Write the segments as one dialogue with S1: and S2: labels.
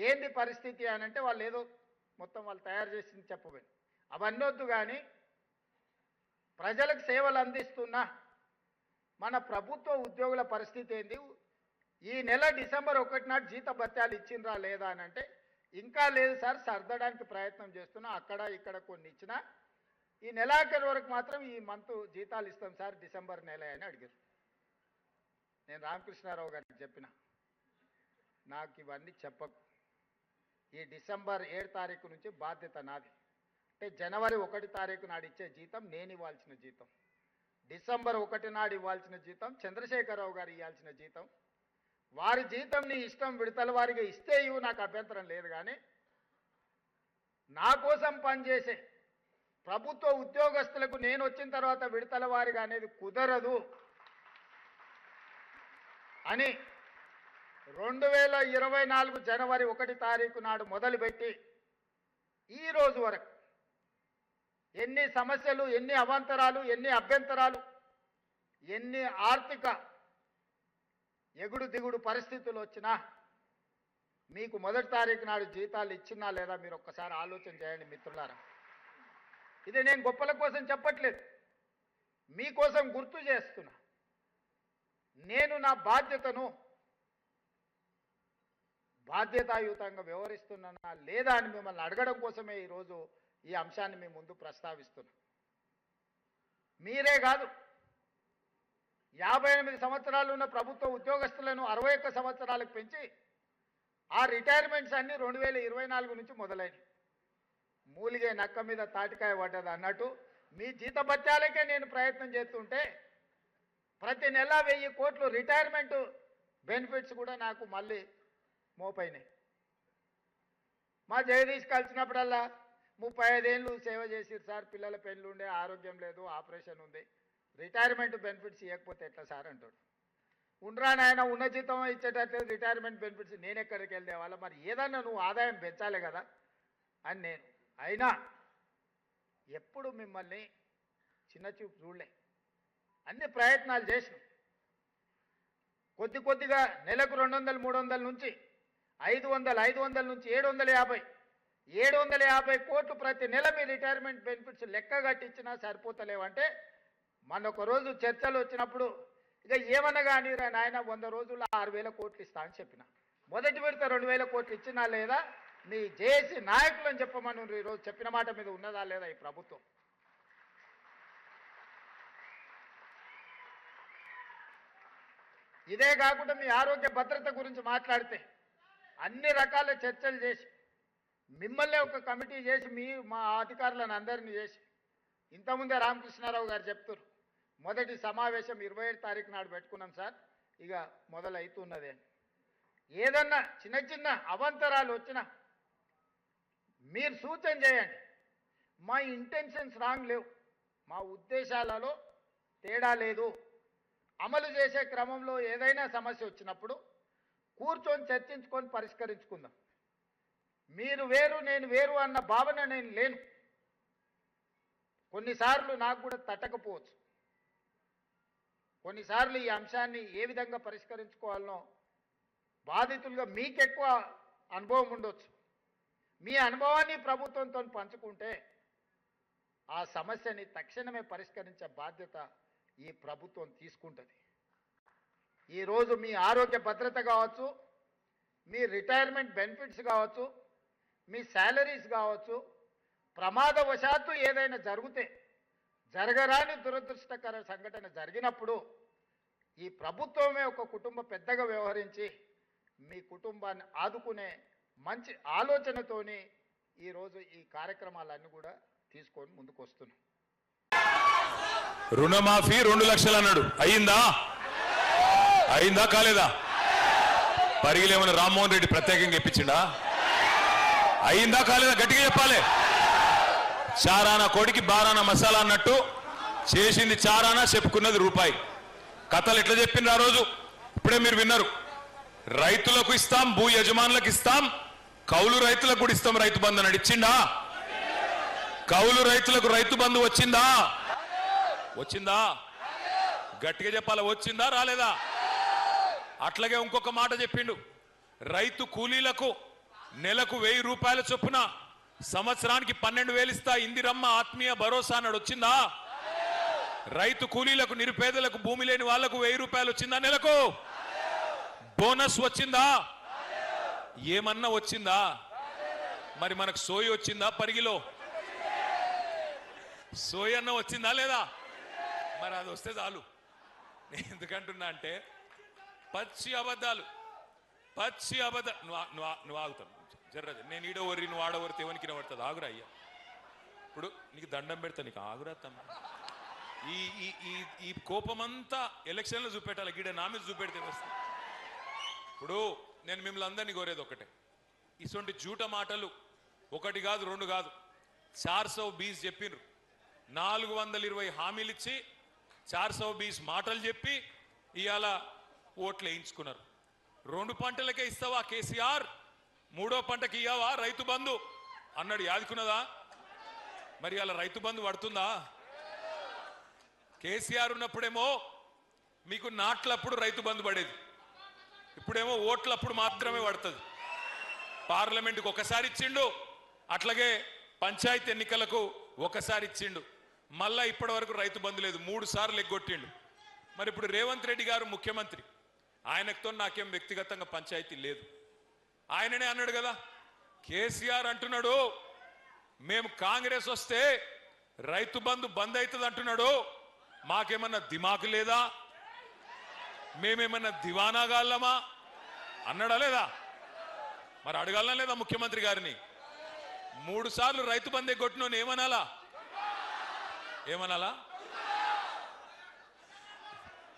S1: ఏంది పరిస్థితి అని అంటే వాళ్ళు ఏదో మొత్తం వాళ్ళు తయారు చేసింది చెప్పబోయి అవన్నీ వద్దు. కానీ ప్రజలకు సేవలు అందిస్తున్న మన ప్రభుత్వ ఉద్యోగుల పరిస్థితి ఏంది? ఈ నెల డిసెంబర్ 1 నాడు జీతభత్యాలు ఇచ్చిండ్రా లేదా అని అంటే ఇంకా లేదు సార్, సర్దడానికి ప్రయత్నం చేస్తున్నా, అక్కడ ఇక్కడ కొన్ని ఇచ్చినా ఈ నెలాఖరు వరకు మాత్రం ఈ మంత్ జీతాలు ఇస్తాం సార్ డిసెంబర్ నెల అని అడిగారు. నేను రామకృష్ణారావు గారికి చెప్పిన, నాకు ఇవన్నీ చెప్పకు, ఈ డిసెంబర్ 7 తారీఖు నుంచి బాధ్యత నాది. అంటే జనవరి 1 తారీఖు నాడు ఇచ్చే జీతం నేను ఇవ్వాల్సిన జీతం, డిసెంబర్ 1 నాడు ఇవ్వాల్సిన జీతం చంద్రశేఖరరావు గారు ఇవ్వాల్సిన జీతం. వారి జీతం నీ ఇష్టం, విడతల వారిగా ఇస్తే ఇవ్వు, నాకు అభ్యంతరం లేదు. కానీ నా కోసం పనిచేసే ప్రభుత్వ ఉద్యోగస్తులకు నేను వచ్చిన తర్వాత విడతల వారిగా అనేది కుదరదు అని 2024 జనవరి 1 తారీఖు నాడు మొదలుపెట్టి ఈ రోజు వరకు ఎన్ని సమస్యలు, ఎన్ని అవాంతరాలు, ఎన్ని అభ్యంతరాలు, ఎన్ని ఆర్థిక ఎగుడు దిగుడు పరిస్థితులు వచ్చినా మీకు 1 తారీఖు నాడు జీతాలు ఇచ్చినా లేదా మీరు ఒక్కసారి ఆలోచన చేయండి మిత్రులారా. ఇది నేను గొప్పల కోసం చెప్పట్లేదు, మీకోసం గుర్తు చేస్తున్నా. నేను నా బాధ్యతను బాధ్యతాయుతంగా వ్యవహరిస్తున్నానా లేదా అని మిమ్మల్ని అడగడం కోసమే ఈరోజు ఈ అంశాన్ని మీ ముందు ప్రస్తావిస్తున్నా. మీరే కాదు, 58 సంవత్సరాలు ఉన్న ప్రభుత్వ ఉద్యోగస్తులను 61 సంవత్సరాలకు పెంచి ఆ రిటైర్మెంట్స్ అన్నీ 2024 నుంచి మొదలైనవి. మూలిగే నక్క మీద తాటికాయ పడ్డది అన్నట్టు మీ జీతభత్యాలకే నేను ప్రయత్నం చేస్తుంటే ప్రతి నెల 1000 కోట్లు రిటైర్మెంట్ బెనిఫిట్స్ కూడా నాకు మళ్ళీ మోపైనాయి. మా జగదీష్ కలిసినప్పుడల్లా 35 ఏళ్ళు సేవ చేసిరు సార్, పిల్లల పెళ్ళి ఉండే, ఆరోగ్యం లేదు, ఆపరేషన్ ఉంది, రిటైర్మెంట్ బెనిఫిట్స్ ఇవ్వకపోతే ఎట్లా సార్ అంటాడు. ఉండరా నాయన, ఉన్న జీతం ఇచ్చేటట్టు రిటైర్మెంట్ బెనిఫిట్స్ నేను ఎక్కడికి వెళ్తే వాళ్ళ, మరి ఏదన్నా నువ్వు ఆదాయం పెంచాలి కదా అని నేను. అయినా ఎప్పుడు మిమ్మల్ని చిన్న చూపు చూడలే, అన్ని ప్రయత్నాలు చేసినాం. కొద్ది కొద్దిగా నెలకు 200, 300 నుంచి 500 నుంచి 750 కోట్లు ప్రతి నెల మీ రిటైర్మెంట్ బెనిఫిట్స్ లెక్క కట్టించినా సరిపోతలేవంటే మన ఒక రోజు చర్చలు వచ్చినప్పుడు ఇక ఏమన్నా కానీ నాయన 100 రోజుల్లో 6000 కోట్లు ఇస్తా అని చెప్పిన. మొదటి విడత 2000 కోట్లు ఇచ్చినా లేదా మీ జేఏసీ నాయకులను చెప్పమని ఈరోజు చెప్పిన మాట మీద ఉన్నదా లేదా ఈ ప్రభుత్వం? ఇదే కాకుండా మీ ఆరోగ్య భద్రత గురించి మాట్లాడితే అన్ని రకాల చర్చలు చేసి మిమ్మల్ని ఒక కమిటీ చేసి మా అధికారులను అందరినీ చేసి ఇంతకుముందే రామకృష్ణారావు గారు చెప్తారు, మొదటి సమావేశం 27 తారీఖు నాడు పెట్టుకున్నాం సార్, ఇక మొదలవుతున్నదే. ఏదన్నా చిన్న చిన్న అవాంతరాలు వచ్చినా మీరు సూచన చేయండి. మా ఇంటెన్షన్స్ రాంగ్ లేవు, మా ఉద్దేశాలలో తేడా లేదు. అమలు చేసే క్రమంలో ఏదైనా సమస్య వచ్చినప్పుడు కూర్చొని చర్చించుకొని పరిష్కరించుకుందాం. మీరు వేరు నేను వేరు అన్న భావన నేను లేను. కొన్నిసార్లు నాకు కూడా తట్టకపోవచ్చు, కొన్నిసార్లు ఈ అంశాన్ని ఏ విధంగా పరిష్కరించుకోవాలనో బాధితులుగా మీకెక్కువ అనుభవం ఉండొచ్చు. మీ అనుభవాన్ని ప్రభుత్వంతో పంచుకుంటే ఆ సమస్యని తక్షణమే పరిష్కరించే బాధ్యత ఈ ప్రభుత్వం తీసుకుంటుంది. ఈరోజు మీ ఆరోగ్య భద్రత కావచ్చు, మీ రిటైర్మెంట్ బెనిఫిట్స్ కావచ్చు, మీ శాలరీస్ కావచ్చు, ప్రమాదవశాత్తు ఏదైనా జరిగితే, జరగరాని దురదృష్టకర సంఘటన జరిగినప్పుడు ఈ ప్రభుత్వమే ఒక కుటుంబ పెద్దగా వ్యవహరించి మీ కుటుంబాన్ని ఆదుకునే మంచి ఆలోచనతోని ఈరోజు ఈ కార్యక్రమాలన్నీ కూడా తీసుకొని ముందుకు వస్తున్నాం.
S2: రుణమాఫీ 2 లక్షలు అన్నాడు, అయిందా కాలేదా? పరిగిలేమన్నా రామ్మోహన్ రెడ్డి ప్రత్యేకంగా ఇప్పించిండా? అయిందా కాలేదా? గట్టిగా చెప్పాలి. చారానా కోడికి బారానా మసాలా అన్నట్టు చేసింది చారానా, చెప్పుకున్నది రూపాయి. కథలు ఎట్లా చెప్పిండ్రు ఆ రోజు ఇప్పుడే మీరు విన్నారు. రైతులకు ఇస్తాం, భూ యజమానులకు ఇస్తాం, కౌలు రైతులకు కూడా ఇస్తాం రైతు బంధు అని ఇచ్చిండా? కౌలు రైతులకు రైతు బంధు వచ్చిందా? గట్టిగా చెప్పాలి, వచ్చిందా రాలేదా? అట్లాగే ఇంకొక మాట చెప్పిండు, రైతు కూలీలకు నెలకు 1000 రూపాయల చొప్పున సంవత్సరానికి 12,000 ఇస్తా ఇందిరమ్మ ఆత్మీయ భరోసా అన్నాడు, వచ్చిందా? రైతు కూలీలకు నిరుపేదలకు భూమి లేని వాళ్లకు 1000 రూపాయలు వచ్చిందా? నెలకు బోనస్ వచ్చిందా? ఏమన్నా వచ్చిందా? మరి మనకు సోయి వచ్చిందా? పరిగిలో సోయి అన్న వచ్చిందా లేదా? మరి అది వస్తే చాలు. నేను ఎందుకంటున్నా అంటే పచ్చి అబద్ధాలు. నువ్వు ఆగుతాను జర్రది. నేను ఈడో వరి నువ్వు ఆడవరితే ఎవరికి పడుతుంది? ఆగురా అయ్యా, ఇప్పుడు నీకు దండం పెడతా, నీకు ఆగురా తమ్మ. ఈ కోపమంతా ఎలక్షన్లో చూపెట్టాలి, గీడ నా మీద చూపెడితే వస్తుంది. ఇప్పుడు నేను మిమ్మల్ని అందరినీ కోరేది ఒకటే, ఇటువంటి జూట మాటలు ఒకటి కాదు రెండు కాదు 420 చెప్పిండ్రు. 420 హామీలు ఇచ్చి 420 మాటలు చెప్పి ఇవాళ ఓట్లు వేయించుకున్నారు. 2 పంటలకే ఇస్తావా కేసీఆర్, 3వ పంటకి ఇయ్యావా రైతు బంధు అన్నాడు, యాదుకున్నదా? మరి అలా రైతు బంధు పడుతుందా? కేసీఆర్ ఉన్నప్పుడేమో మీకు నాట్లప్పుడు రైతు బంధు పడేది, ఇప్పుడేమో ఓట్లప్పుడు మాత్రమే పడుతుంది. పార్లమెంటుకు ఒకసారి ఇచ్చిండు, అట్లాగే పంచాయతీ ఎన్నికలకు ఒకసారి ఇచ్చిండు. మళ్ళా ఇప్పటి వరకు రైతు బంధు లేదు, 3 సార్లు ఎగ్గొట్టిండు. మరి ఇప్పుడు రేవంత్ రెడ్డి గారు ముఖ్యమంత్రి, ఆయనతో నాకేం వ్యక్తిగతంగా పంచాయతీ లేదు. ఆయననే అన్నాడు కదా, కేసీఆర్ అంటున్నాడు మేము కాంగ్రెస్ వస్తే రైతు బంధు బంద్ అవుతుంది అంటున్నాడు, మాకేమన్నా దిమాకు లేదా, మేమేమన్నా దివానాగాళ్ళమా అన్నాడా లేదా? మరి అడగాలనా లేదా ముఖ్యమంత్రి గారిని? 3 సార్లు రైతు బంధు ఎగ్గొట్టినోని ఏమనాలా?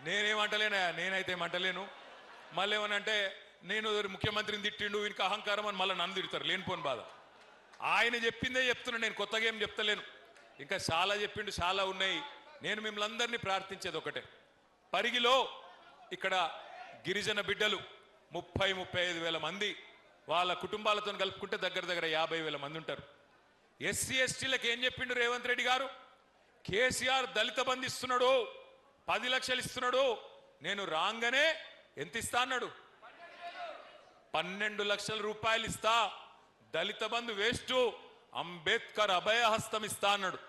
S2: నేనేమంటలేనా? నేనైతే ఏమంటలేను. మళ్ళీ ఏమనంటే నేను ముఖ్యమంత్రిని తిట్టిండు, వీనికి అహంకారం అని మళ్ళీ నన్ను తిడతారు, లేనిపోని బాధ. ఆయన చెప్పిందే చెప్తున్నా, నేను కొత్తగా ఏం చెప్తలేను. ఇంకా చాలా చెప్పిండు, చాలా ఉన్నాయి. నేను మిమ్మల్ని అందరినీ ప్రార్థించేది ఒకటే, పరిగిలో ఇక్కడ గిరిజన బిడ్డలు 30-35 వేల మంది, వాళ్ళ కుటుంబాలతో కలుపుకుంటే దగ్గర 50,000 మంది ఉంటారు. ఎస్సీ ఎస్టీలకు ఏం చెప్పిండు రేవంత్ రెడ్డి గారు? కేసీఆర్ దళిత బంధు ఇస్తున్నాడు, 10 లక్షలు ఇస్తున్నాడు. నేను రాగానే ఎంత ఇస్తా అన్నాడు? 12 లక్షల రూపాయలు ఇస్తా. దళిత బంధు వేస్ట్, అంబేద్కర్ అభయహస్తం ఇస్తా అన్నాడు.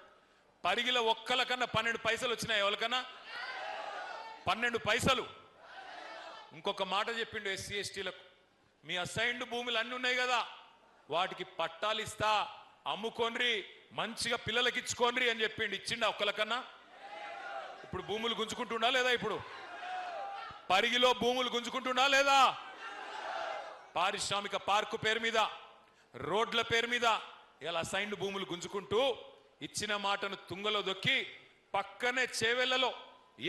S2: పరిగిల ఒక్కలకన్నా 12 పైసలు వచ్చినాయి, ఎవరికన్నా 12 పైసలు. ఇంకొక మాట చెప్పిండు ఎస్సీ ఎస్టీలకు, మీ అసైన్డ్ భూములు అన్నీ ఉన్నాయి కదా, వాటికి పట్టాలు ఇస్తా, అమ్ముకోన్రి, మంచిగా పిల్లలకి ఇచ్చుకోన్రి అని చెప్పిండు. ఇచ్చిండా ఒక్కలకన్నా? ఇప్పుడు భూములు గుంజుకుంటుండా లేదా? ఇప్పుడు పరిగిలో భూములు గుంజుకుంటుండా లేదా? పారిశ్రామిక పార్కు పేరు మీద, రోడ్ల పేరు మీద ఇలా అసైన్డ్ భూములు గుంజుకుంటూ ఇచ్చిన మాటను తుంగలో దొక్కి పక్కనే చేవెళ్లలో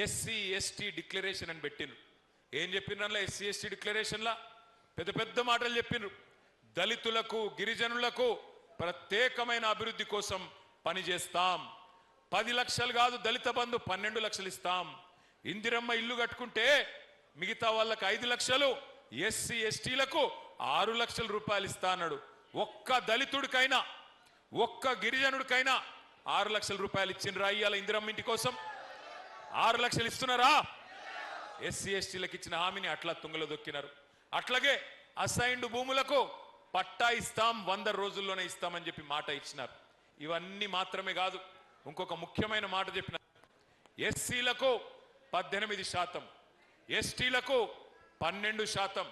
S2: ఎస్సీ ఎస్టీ డిక్లరేషన్ అని పెట్టిండ్రు. ఏం చెప్పినలా ఎస్సీ ఎస్టీ డిక్లరేషన్లా? పెద్ద పెద్ద మాటలు చెప్పినారు. దళితులకు గిరిజనులకు ప్రత్యేకమైన అభివృద్ధి కోసం పనిచేస్తాం. 10 లక్షలు కాదు దళిత బంధు, 12 లక్షలు ఇస్తాం. ఇందిరమ్మ ఇల్లు కట్టుకుంటే మిగతా వాళ్ళకి 5 లక్షలు, ఎస్సీ ఎస్టీలకు 6 లక్షల రూపాయలు ఇస్తా అన్నాడు. ఒక్క దళితుడికైనా ఒక్క గిరిజనుడికైనా 6 లక్షల రూపాయలు ఇచ్చిండ్రా? ఇయ్యాల ఇందిరమ్మ ఇంటి కోసం 6 లక్షలు ఇస్తున్నారా? ఎస్సీ ఎస్టీలకు ఇచ్చిన హామీని అట్లా తుంగలో దొక్కినారు. అట్లాగే అసైన్డ్ భూములకు పట్టా ఇస్తాం, 100 రోజుల్లోనే ఇస్తామని చెప్పి మాట ఇచ్చినారు. ఇవన్నీ మాత్రమే కాదు, ఇంకొక ముఖ్యమైన మాట చెప్పిన, ఎస్సీలకు 18%, ఎస్టీలకు 12%,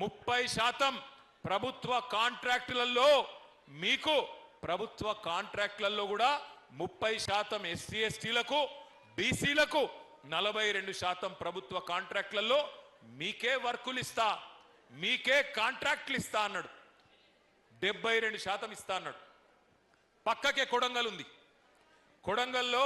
S2: 30% ప్రభుత్వ కాంట్రాక్టులలో, మీకు ప్రభుత్వ కాంట్రాక్టులలో కూడా 30% ఎస్సీ ఎస్టీలకు, బీసీలకు 42% ప్రభుత్వ కాంట్రాక్టులలో మీకే వర్కులు ఇస్తా, మీకే కాంట్రాక్టులు ఇస్తా అన్నాడు. 72% ఇస్తా అన్నాడు. పక్కకే కొడంగల్ ఉంది. కొడంగల్లో